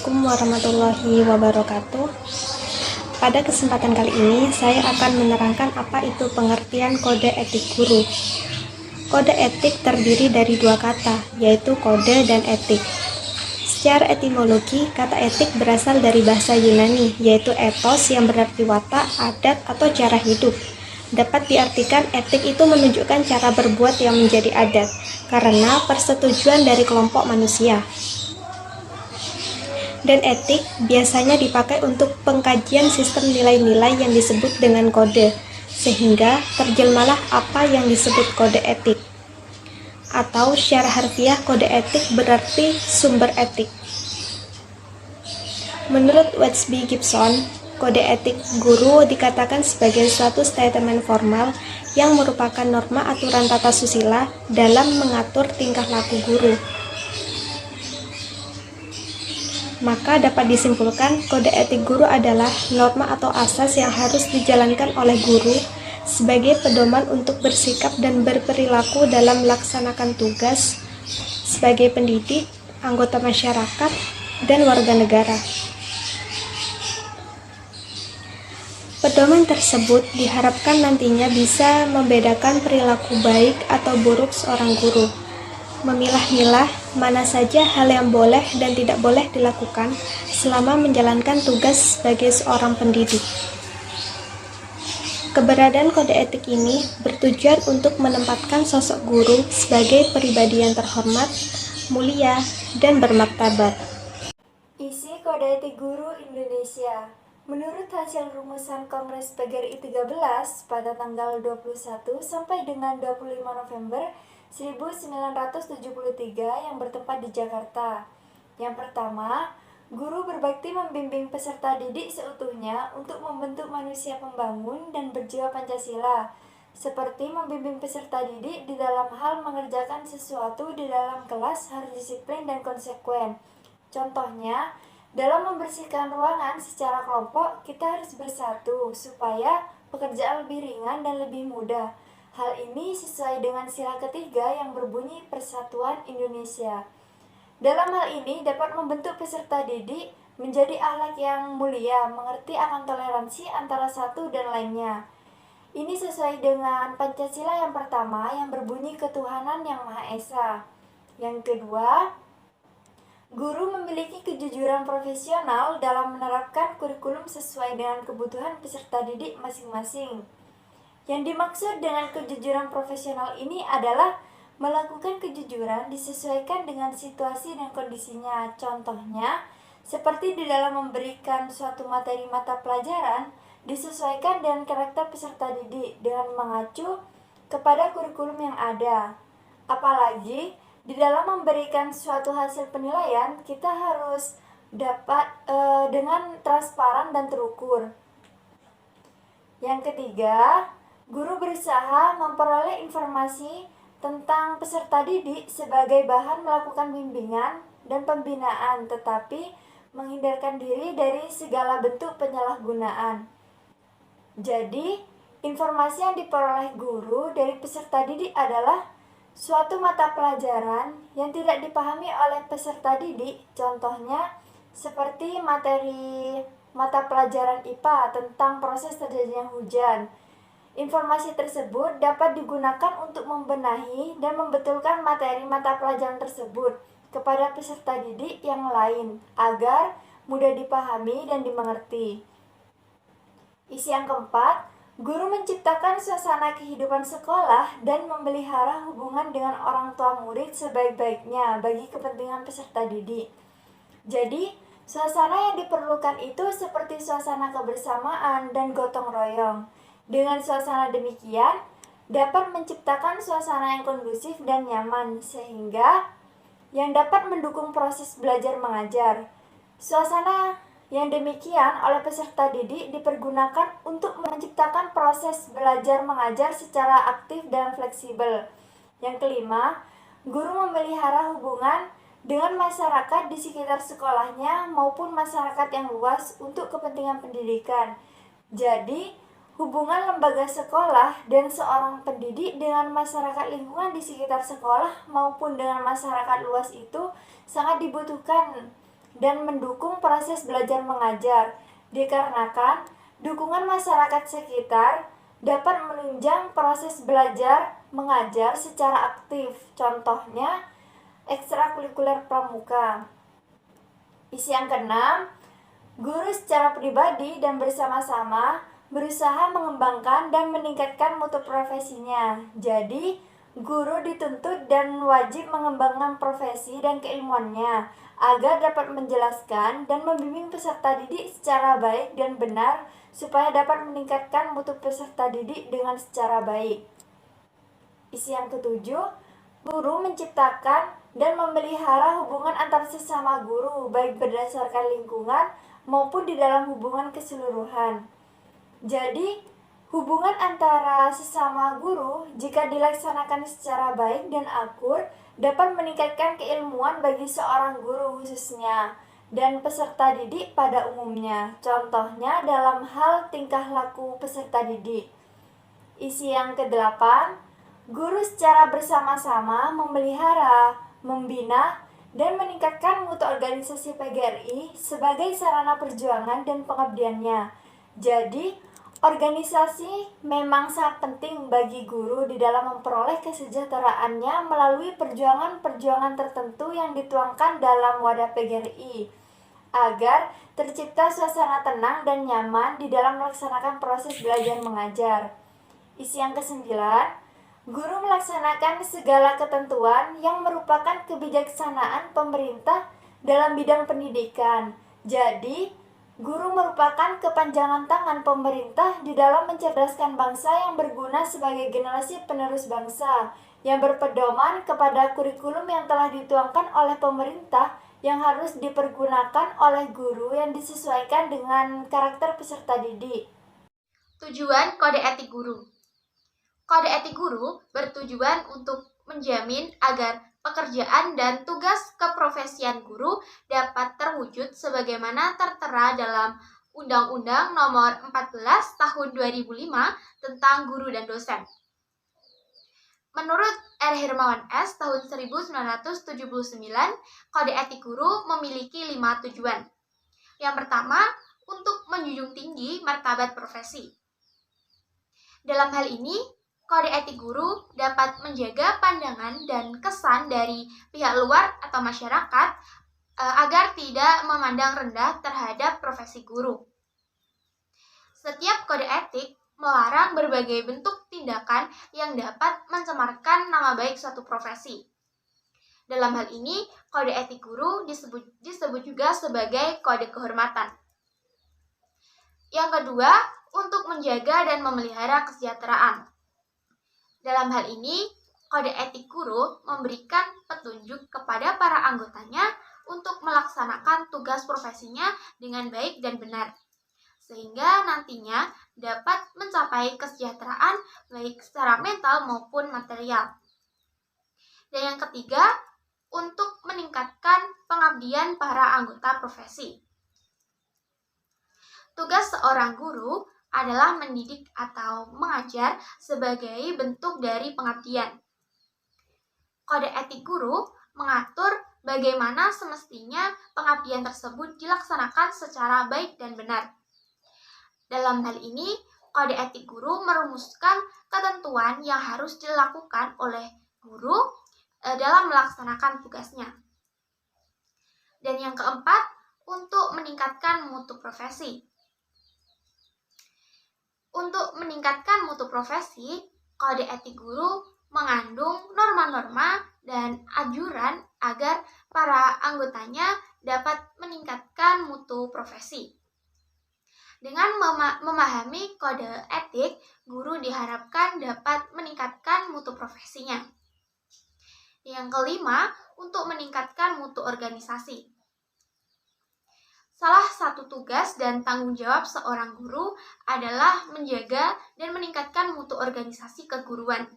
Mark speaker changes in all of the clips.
Speaker 1: Assalamualaikum warahmatullahi wabarakatuh. Pada kesempatan kali ini, saya akan menerangkan apa itu pengertian kode etik guru. Kode etik terdiri dari dua kata, yaitu kode dan etik. Secara etimologi, kata etik berasal dari bahasa Yunani, yaitu ethos yang berarti watak, adat, atau cara hidup. Dapat diartikan etik itu menunjukkan cara berbuat yang menjadi adat, karena persetujuan dari kelompok manusia. Dan etik biasanya dipakai untuk pengkajian sistem nilai-nilai yang disebut dengan kode, sehingga terjemalah apa yang disebut kode etik. Atau secara harfiah, kode etik berarti sumber etik. Menurut Westby Gibson, kode etik guru dikatakan sebagai suatu statement formal yang merupakan norma aturan tata susila dalam mengatur tingkah laku guru. Maka dapat disimpulkan, kode etik guru adalah norma atau asas yang harus dijalankan oleh guru sebagai pedoman untuk bersikap dan berperilaku dalam melaksanakan tugas sebagai pendidik, anggota masyarakat, dan warga negara. Pedoman tersebut diharapkan nantinya bisa membedakan perilaku baik atau buruk seorang guru, memilah-milah mana saja hal yang boleh dan tidak boleh dilakukan selama menjalankan tugas sebagai seorang pendidik. Keberadaan kode etik ini bertujuan untuk menempatkan sosok guru sebagai pribadi yang terhormat, mulia, dan bermartabat.
Speaker 2: Isi Kode Etik Guru Indonesia. Menurut hasil rumusan Kongres PGRI 13 pada tanggal 21 sampai dengan 25 November 1973 yang bertempat di Jakarta. Yang pertama, guru berbakti membimbing peserta didik seutuhnya untuk membentuk manusia pembangun dan berjiwa Pancasila, seperti membimbing peserta didik di dalam hal mengerjakan sesuatu di dalam kelas harus disiplin dan konsekuen. Contohnya, dalam membersihkan ruangan secara kelompok, kita harus bersatu supaya pekerjaan lebih ringan dan lebih mudah. Hal ini sesuai dengan sila ketiga yang berbunyi Persatuan Indonesia. Dalam hal ini dapat membentuk peserta didik menjadi akhlak yang mulia, mengerti akan toleransi antara satu dan lainnya. Ini sesuai dengan Pancasila yang pertama yang berbunyi ketuhanan yang Maha Esa. Yang kedua, guru memiliki kejujuran profesional dalam menerapkan kurikulum sesuai dengan kebutuhan peserta didik masing-masing. Yang dimaksud dengan kejujuran profesional ini adalah melakukan kejujuran disesuaikan dengan situasi dan kondisinya. Contohnya, seperti di dalam memberikan suatu materi mata pelajaran, disesuaikan dengan karakter peserta didik dengan mengacu kepada kurikulum yang ada. Apalagi, di dalam memberikan suatu hasil penilaian, kita harus dapat dengan transparan dan terukur. Yang ketiga, guru berusaha memperoleh informasi tentang peserta didik sebagai bahan melakukan bimbingan dan pembinaan, tetapi menghindarkan diri dari segala bentuk penyalahgunaan. Jadi, informasi yang diperoleh guru dari peserta didik adalah suatu mata pelajaran yang tidak dipahami oleh peserta didik, contohnya seperti materi mata pelajaran IPA tentang proses terjadinya hujan. Informasi tersebut dapat digunakan untuk membenahi dan membetulkan materi mata pelajaran tersebut kepada peserta didik yang lain agar mudah dipahami dan dimengerti. Isi yang keempat, guru menciptakan suasana kehidupan sekolah dan memelihara hubungan dengan orang tua murid sebaik-baiknya bagi kepentingan peserta didik. Jadi, suasana yang diperlukan itu seperti suasana kebersamaan dan gotong royong. Dengan suasana demikian, dapat menciptakan suasana yang kondusif dan nyaman, sehingga yang dapat mendukung proses belajar mengajar. Suasana yang demikian oleh peserta didik dipergunakan untuk menciptakan proses belajar mengajar secara aktif dan fleksibel. Yang kelima, guru memelihara hubungan dengan masyarakat di sekitar sekolahnya maupun masyarakat yang luas untuk kepentingan pendidikan. Jadi, hubungan lembaga sekolah dan seorang pendidik dengan masyarakat lingkungan di sekitar sekolah maupun dengan masyarakat luas itu sangat dibutuhkan dan mendukung proses belajar mengajar, dikarenakan dukungan masyarakat sekitar dapat menunjang proses belajar mengajar secara aktif. Contohnya, ekstrakurikuler pramuka. Isi yang keenam, guru secara pribadi dan bersama-sama berusaha mengembangkan dan meningkatkan mutu profesinya. Jadi, guru dituntut dan wajib mengembangkan profesi dan keilmuannya agar dapat menjelaskan dan membimbing peserta didik secara baik dan benar supaya dapat meningkatkan mutu peserta didik dengan secara baik. Isi yang ketujuh, guru menciptakan dan memelihara hubungan antar sesama guru baik berdasarkan lingkungan maupun di dalam hubungan keseluruhan. Jadi, hubungan antara sesama guru jika dilaksanakan secara baik dan akur dapat meningkatkan keilmuan bagi seorang guru khususnya dan peserta didik pada umumnya. Contohnya dalam hal tingkah laku peserta didik. Isi yang kedelapan, guru secara bersama-sama memelihara, membina, dan meningkatkan mutu organisasi PGRI sebagai sarana perjuangan dan pengabdiannya. Jadi, organisasi memang sangat penting bagi guru di dalam memperoleh kesejahteraannya melalui perjuangan-perjuangan tertentu yang dituangkan dalam wadah PGRI, agar tercipta suasana tenang dan nyaman di dalam melaksanakan proses belajar mengajar. Isi yang kesembilan, guru melaksanakan segala ketentuan yang merupakan kebijaksanaan pemerintah dalam bidang pendidikan. Jadi, guru merupakan kepanjangan tangan pemerintah di dalam mencerdaskan bangsa yang berguna sebagai generasi penerus bangsa, yang berpedoman kepada kurikulum yang telah dituangkan oleh pemerintah yang harus dipergunakan oleh guru yang disesuaikan dengan karakter peserta didik.
Speaker 3: Tujuan Kode Etik Guru. Kode etik guru bertujuan untuk menjamin agar pekerjaan dan tugas keprofesian guru dapat terwujud sebagaimana tertera dalam Undang-Undang Nomor 14 Tahun 2005 tentang Guru dan Dosen. Menurut R. Hermawan S. tahun 1979, Kode Etik Guru memiliki 5 tujuan. Yang pertama, untuk menjunjung tinggi martabat profesi. Dalam hal ini, Kode etik guru dapat menjaga pandangan dan kesan dari pihak luar atau masyarakat agar tidak memandang rendah terhadap profesi guru. Setiap kode etik melarang berbagai bentuk tindakan yang dapat mencemarkan nama baik suatu profesi. Dalam hal ini, kode etik guru disebut juga sebagai kode kehormatan. Yang kedua, untuk menjaga dan memelihara kesejahteraan. Dalam hal ini, kode etik guru memberikan petunjuk kepada para anggotanya untuk melaksanakan tugas profesinya dengan baik dan benar, sehingga nantinya dapat mencapai kesejahteraan baik secara mental maupun material. Dan yang ketiga, untuk meningkatkan pengabdian para anggota profesi. Tugas seorang guru adalah mendidik atau mengajar sebagai bentuk dari pengabdian. Kode etik guru mengatur bagaimana semestinya pengabdian tersebut dilaksanakan secara baik dan benar. Dalam hal ini, kode etik guru merumuskan ketentuan yang harus dilakukan oleh guru dalam melaksanakan tugasnya. Dan yang keempat, untuk meningkatkan mutu profesi. Untuk meningkatkan mutu profesi, kode etik guru mengandung norma-norma dan anjuran agar para anggotanya dapat meningkatkan mutu profesi. Dengan memahami kode etik, guru diharapkan dapat meningkatkan mutu profesinya. Yang kelima, untuk meningkatkan mutu organisasi. Salah satu tugas dan tanggung jawab seorang guru adalah menjaga dan meningkatkan mutu organisasi keguruan.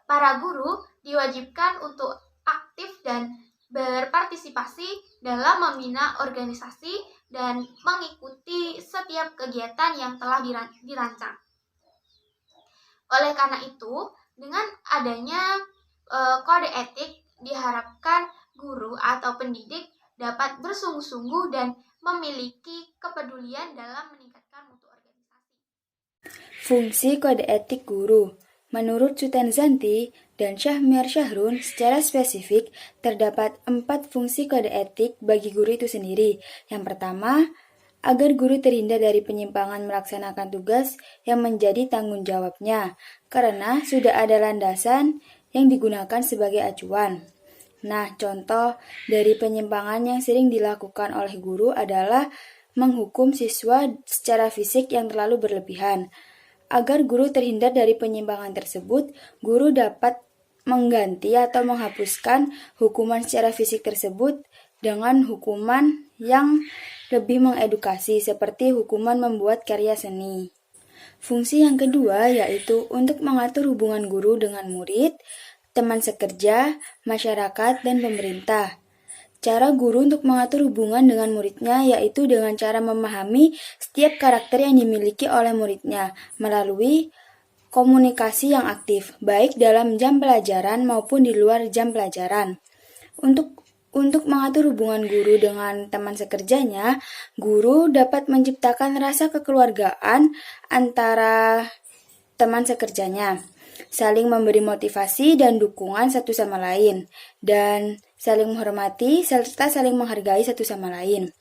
Speaker 3: Para guru diwajibkan untuk aktif dan berpartisipasi dalam membina organisasi dan mengikuti setiap kegiatan yang telah dirancang. Oleh karena itu, dengan adanya kode etik diharapkan guru atau pendidik dapat bersungguh-sungguh dan memiliki kepedulian dalam meningkatkan mutu organisasi.
Speaker 4: Fungsi kode etik guru. Menurut Sutanzanti dan Syahmiar Syahrun, secara spesifik terdapat 4 fungsi kode etik bagi guru itu sendiri. Yang pertama, agar guru terhindar dari penyimpangan melaksanakan tugas yang menjadi tanggung jawabnya, karena sudah ada landasan yang digunakan sebagai acuan. Nah, contoh dari penyimpangan yang sering dilakukan oleh guru adalah menghukum siswa secara fisik yang terlalu berlebihan. Agar guru terhindar dari penyimpangan tersebut, guru dapat mengganti atau menghapuskan hukuman secara fisik tersebut dengan hukuman yang lebih mengedukasi, seperti hukuman membuat karya seni. Fungsi yang kedua yaitu untuk mengatur hubungan guru dengan murid, teman sekerja, masyarakat, dan pemerintah. Cara guru untuk mengatur hubungan dengan muridnya yaitu dengan cara memahami setiap karakter yang dimiliki oleh muridnya melalui komunikasi yang aktif, baik dalam jam pelajaran maupun di luar jam pelajaran. Untuk mengatur hubungan guru dengan teman sekerjanya, guru dapat menciptakan rasa kekeluargaan antara teman sekerjanya, saling memberi motivasi dan dukungan satu sama lain, dan saling menghormati serta saling menghargai satu sama lain.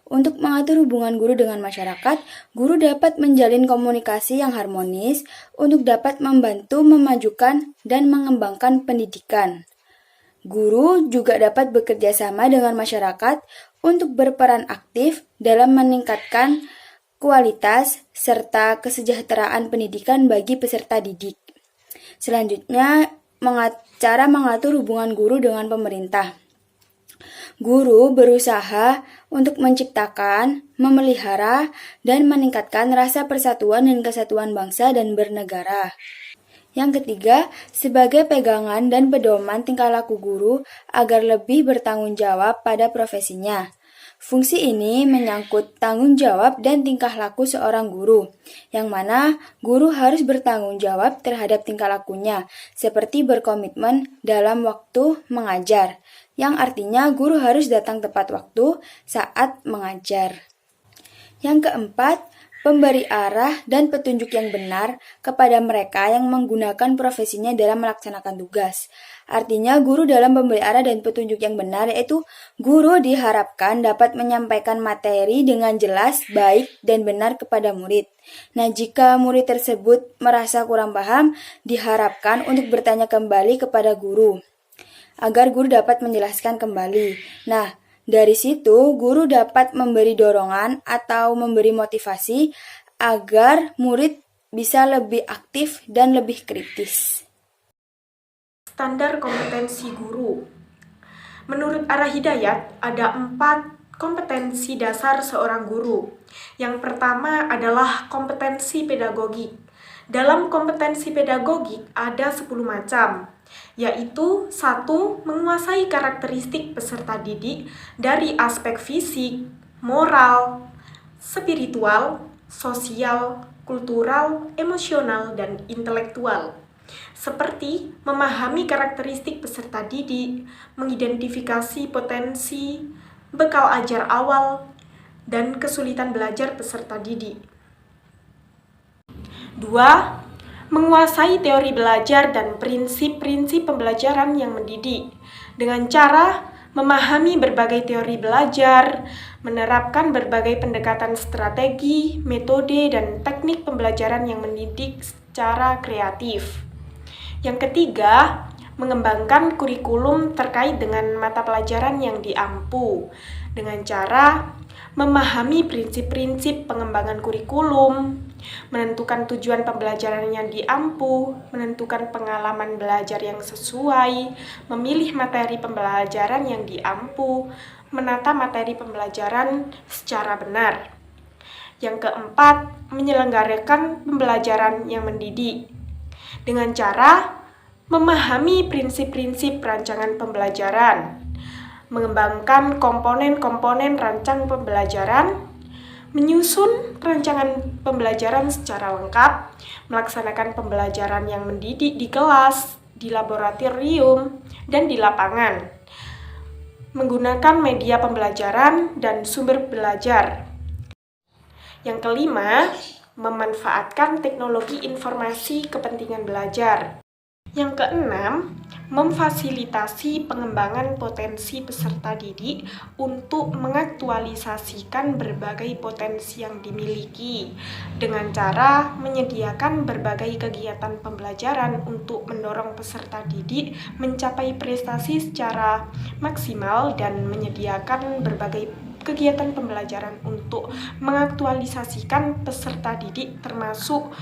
Speaker 4: Untuk mengatur hubungan guru dengan masyarakat, guru dapat menjalin komunikasi yang harmonis untuk dapat membantu memajukan dan mengembangkan pendidikan. Guru juga dapat bekerja sama dengan masyarakat untuk berperan aktif dalam meningkatkan kualitas serta kesejahteraan pendidikan bagi peserta didik. Selanjutnya, cara mengatur hubungan guru dengan pemerintah. Guru berusaha untuk menciptakan, memelihara, dan meningkatkan rasa persatuan dan kesatuan bangsa dan bernegara. Yang ketiga, sebagai pegangan dan pedoman tingkah laku guru agar lebih bertanggung jawab pada profesinya. Fungsi ini menyangkut tanggung jawab dan tingkah laku seorang guru, yang mana guru harus bertanggung jawab terhadap tingkah lakunya, seperti berkomitmen dalam waktu mengajar, yang artinya guru harus datang tepat waktu saat mengajar. Yang keempat, memberi arah dan petunjuk yang benar kepada mereka yang menggunakan profesinya dalam melaksanakan tugas. Artinya, guru dalam memberi arah dan petunjuk yang benar yaitu guru diharapkan dapat menyampaikan materi dengan jelas, baik, dan benar kepada murid. Nah, jika murid tersebut merasa kurang paham, diharapkan untuk bertanya kembali kepada guru, agar guru dapat menjelaskan kembali. Nah, dari situ, guru dapat memberi dorongan atau memberi motivasi agar murid bisa lebih aktif dan lebih kritis.
Speaker 1: Standar kompetensi guru. Menurut Arah Hidayat, ada 4 kompetensi dasar seorang guru. Yang pertama adalah kompetensi pedagogik. Dalam kompetensi pedagogik ada 10 macam, yaitu 1. Menguasai karakteristik peserta didik dari aspek fisik, moral, spiritual, sosial, kultural, emosional, dan intelektual. Seperti memahami karakteristik peserta didik, mengidentifikasi potensi, bekal ajar awal, dan kesulitan belajar peserta didik. 2. Menguasai teori belajar dan prinsip-prinsip pembelajaran yang mendidik dengan cara memahami berbagai teori belajar, menerapkan berbagai pendekatan strategi, metode, dan teknik pembelajaran yang mendidik secara kreatif. Yang ketiga, mengembangkan kurikulum terkait dengan mata pelajaran yang diampu dengan cara memahami prinsip-prinsip pengembangan kurikulum, menentukan tujuan pembelajaran yang diampu, menentukan pengalaman belajar yang sesuai, memilih materi pembelajaran yang diampu, menata materi pembelajaran secara benar. Yang keempat, menyelenggarakan pembelajaran yang mendidik dengan cara memahami prinsip-prinsip rancangan pembelajaran, mengembangkan komponen-komponen rancang pembelajaran, menyusun rancangan pembelajaran secara lengkap, melaksanakan pembelajaran yang mendidik di kelas, di laboratorium, dan di lapangan. menggunakan media pembelajaran dan sumber belajar. Yang kelima, memanfaatkan teknologi informasi kepentingan belajar. Yang keenam, memfasilitasi pengembangan potensi peserta didik untuk mengaktualisasikan berbagai potensi yang dimiliki dengan cara menyediakan berbagai kegiatan pembelajaran untuk mendorong peserta didik mencapai prestasi secara maksimal dan menyediakan berbagai kegiatan pembelajaran untuk mengaktualisasikan peserta didik termasuk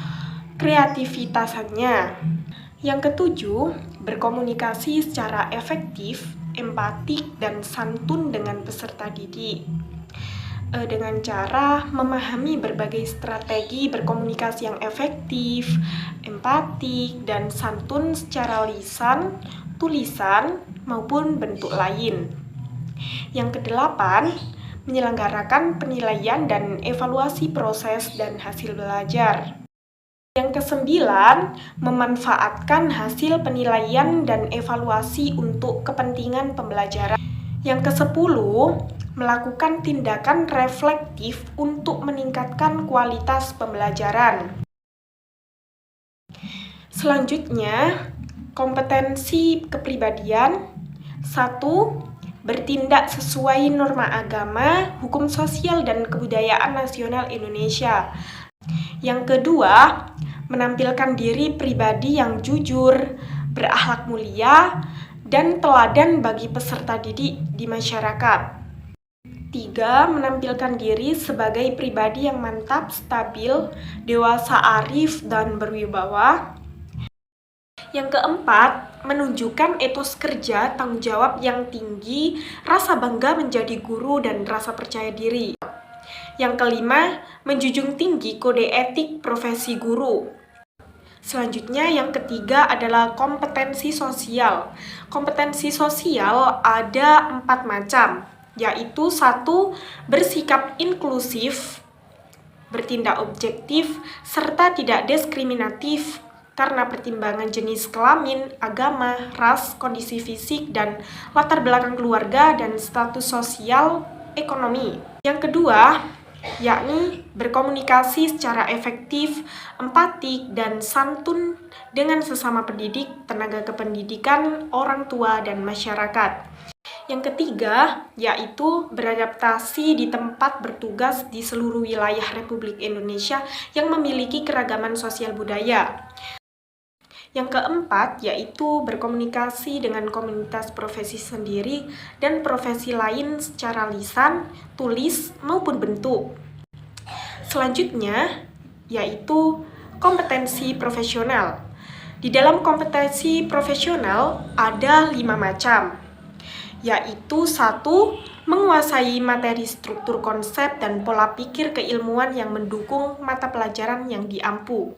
Speaker 1: kreativitasnya. Yang ketujuh, berkomunikasi secara efektif, empatik, dan santun dengan peserta didik. Dengan cara memahami berbagai strategi berkomunikasi yang efektif, empatik, dan santun secara lisan, tulisan, maupun bentuk lain. Yang kedelapan, menyelenggarakan penilaian dan evaluasi proses dan hasil belajar. Yang kesembilan, memanfaatkan hasil penilaian dan evaluasi untuk kepentingan pembelajaran. Yang kesepuluh, melakukan tindakan reflektif untuk meningkatkan kualitas pembelajaran. Selanjutnya, kompetensi kepribadian. 1. Bertindak sesuai norma agama, hukum sosial, dan kebudayaan nasional Indonesia. Yang kedua, menampilkan diri pribadi yang jujur, berakhlak mulia, dan teladan bagi peserta didik di masyarakat. 3. Menampilkan diri sebagai pribadi yang mantap, stabil, dewasa, arif, dan berwibawa. Yang keempat, menunjukkan etos kerja, tanggung jawab yang tinggi, rasa bangga menjadi guru, dan rasa percaya diri. Yang kelima, menjunjung tinggi kode etik profesi guru. Selanjutnya, yang ketiga adalah kompetensi sosial. Kompetensi sosial ada 4 macam, yaitu 1. Bersikap inklusif, bertindak objektif, serta tidak diskriminatif karena pertimbangan jenis kelamin, agama, ras, kondisi fisik, dan latar belakang keluarga dan status sosial ekonomi. Yang kedua, yakni berkomunikasi secara efektif, empatik, dan santun dengan sesama pendidik, tenaga kependidikan, orang tua, dan masyarakat. Yang ketiga, yaitu beradaptasi di tempat bertugas di seluruh wilayah Republik Indonesia yang memiliki keragaman sosial budaya. Yang keempat, yaitu berkomunikasi dengan komunitas profesi sendiri dan profesi lain secara lisan, tulis, maupun bentuk. Selanjutnya, yaitu kompetensi profesional. Di dalam kompetensi profesional ada 5 macam, yaitu 1. Menguasai materi struktur konsep dan pola pikir keilmuan yang mendukung mata pelajaran yang diampu.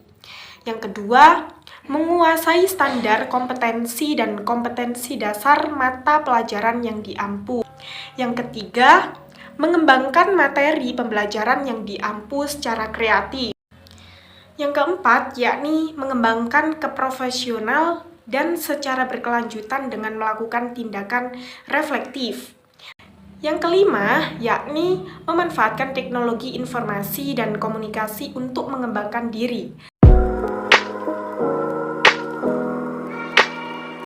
Speaker 1: Yang kedua, menguasai standar kompetensi dan kompetensi dasar mata pelajaran yang diampu. Yang ketiga, mengembangkan materi pembelajaran yang diampu secara kreatif. Yang keempat, yakni mengembangkan keprofesional dan secara berkelanjutan dengan melakukan tindakan reflektif. Yang kelima, yakni memanfaatkan teknologi informasi dan komunikasi untuk mengembangkan diri.